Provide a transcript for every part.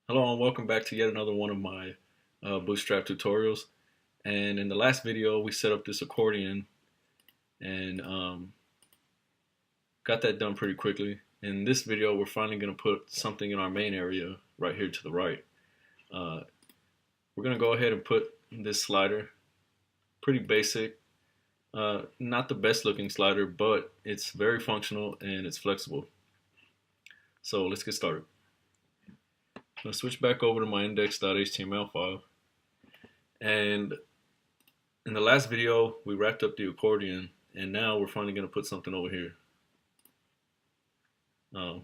Hello and welcome back to yet another one of my Bootstrap tutorials. And in the last video, we set up this accordion and got that done pretty quickly. In this video, we're finally going to put something in our main area right here to the right. Uh, we're going to go ahead and put this slider, pretty basic, not the best looking slider, but it's very functional and it's flexible. So let's get started. I'm going to switch back over to my index.html file. And in the last video, we wrapped up the accordion, and now we're finally going to put something over here. Oh,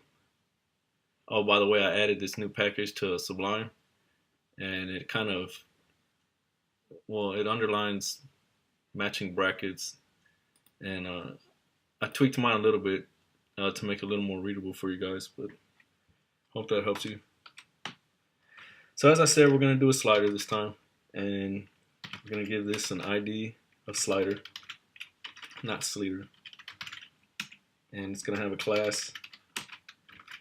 by the way, I added this new package to Sublime, and it kind of, it underlines matching brackets, and I tweaked mine a little bit to make it a little more readable for you guys, but hope that helps you. So as I said, we're going to do a slider this time, and we're going to give this an ID of slider, not slider. And it's going to have a class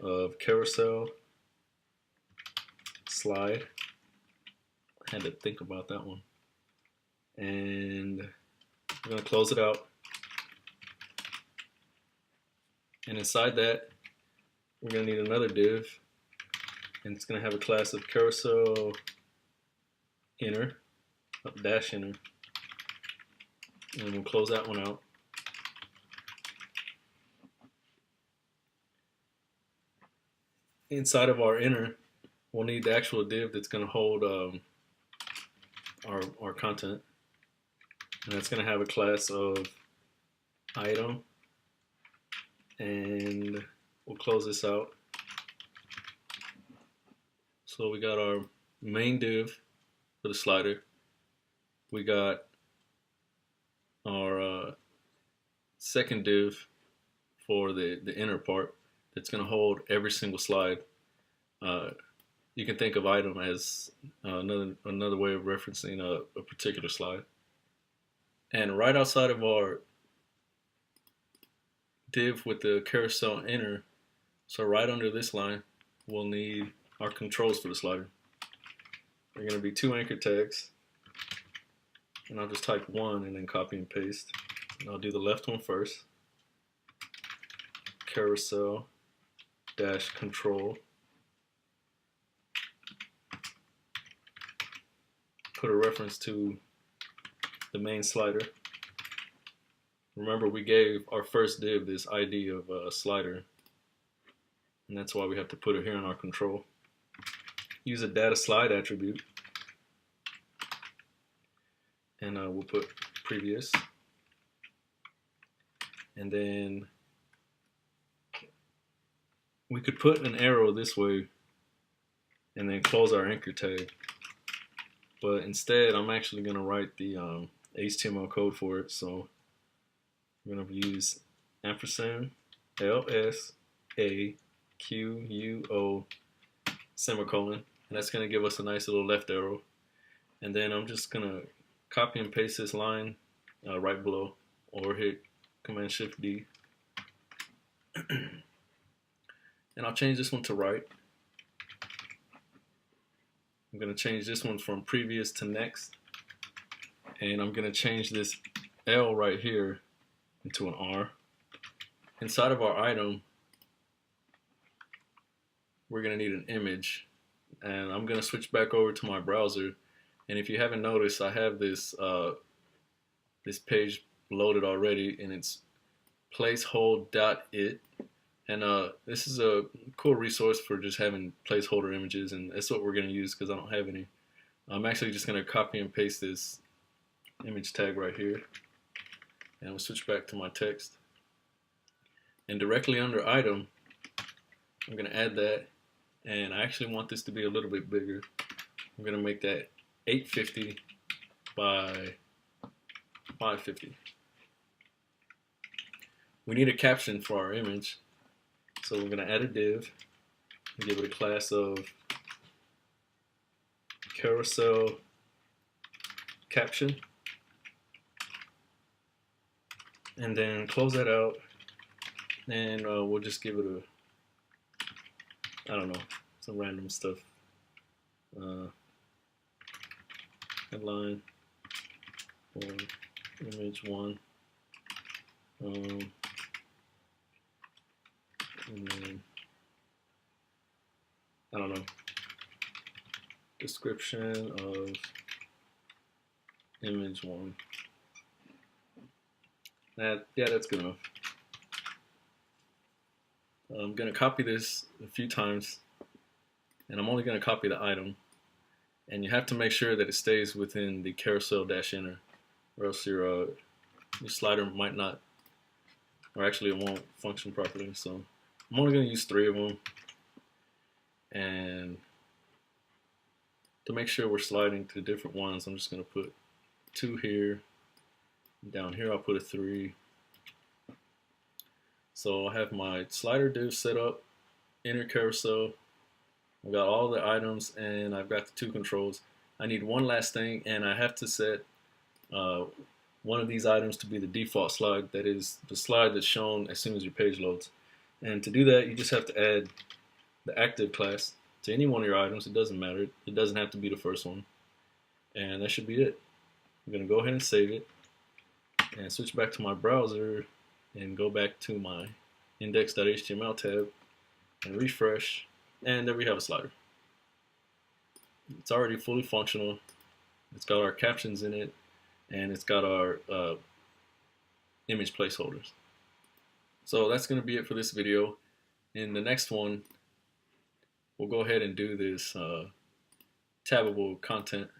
of carousel slide. I had to think about that one. And we're going to close it out. And inside that, we're going to need another div. And it's going to have a class of carousel inner, dash inner. And we'll close that one out. Inside of our inner, we'll need the actual div that's going to hold our content. And that's going to have a class of item. And we'll close this out. So we got our main div for the slider. We got our second div for the inner part that's going to hold every single slide. You can think of item as another way of referencing a particular slide. And right outside of our div with the carousel inner, so right under this line, we'll need our controls for the slider. They're going to be 2 anchor tags, and I'll just type 1 and then copy and paste. And I'll do the left one first. Carousel dash control. Put a reference to the main slider. Remember, we gave our first div this ID of a slider, and that's why we have to put it here in our control. Use a data slide attribute, and we'll put previous, and then we could put an arrow this way and then close our anchor tag, but instead I'm actually going to write the HTML code for it. So I'm going to use ampersand LSAQUO semicolon, and that's going to give us a nice little left arrow. And then I'm just going to copy and paste this line right below, or hit Command Shift D. And I'll change this one to right. I'm going to change this one from previous to next. And I'm going to change this L right here into an R. Inside of our item, we're going to need an image. And I'm going to switch back over to my browser. And if you haven't noticed, I have this this page loaded already, and it's placehold.it. And this is a cool resource for just having placeholder images, and that's what we're going to use because I don't have any. I'm actually just going to copy and paste this image tag right here, and we'll switch back to my text. And directly under item, I'm going to add that, and I actually want this to be a little bit bigger. I'm going to make that 850 by 550. We need a caption for our image, so we're going to add a div and give it a class of carousel caption, and then close that out, and we'll just give it a, I don't know, some random stuff. uh, headline for image one, and then I don't know, description of image one. That's good enough. I'm gonna copy this a few times, and I'm only gonna copy the item. And you have to make sure that it stays within the carousel dash inner, or else your slider might not, or actually it won't function properly. So I'm only gonna use 3 of them, and to make sure we're sliding to different ones, I'm just gonna put 2 here. Down here I'll put a 3. So I have my slider div set up, inner carousel. I've got all the items and I've got the 2 controls. I need one last thing, and I have to set one of these items to be the default slide. That is the slide that's shown as soon as your page loads. And to do that, you just have to add the active class to any one of your items. It doesn't matter. It doesn't have to be the first one. And that should be it. I'm going to go ahead and save it and switch back to my browser and go back to my index.html tab and refresh, and there we have a slider. It's already fully functional. It's got our captions in it, and it's got our image placeholders. So that's going to be it for this video. In the next one, we'll go ahead and do this tabbable content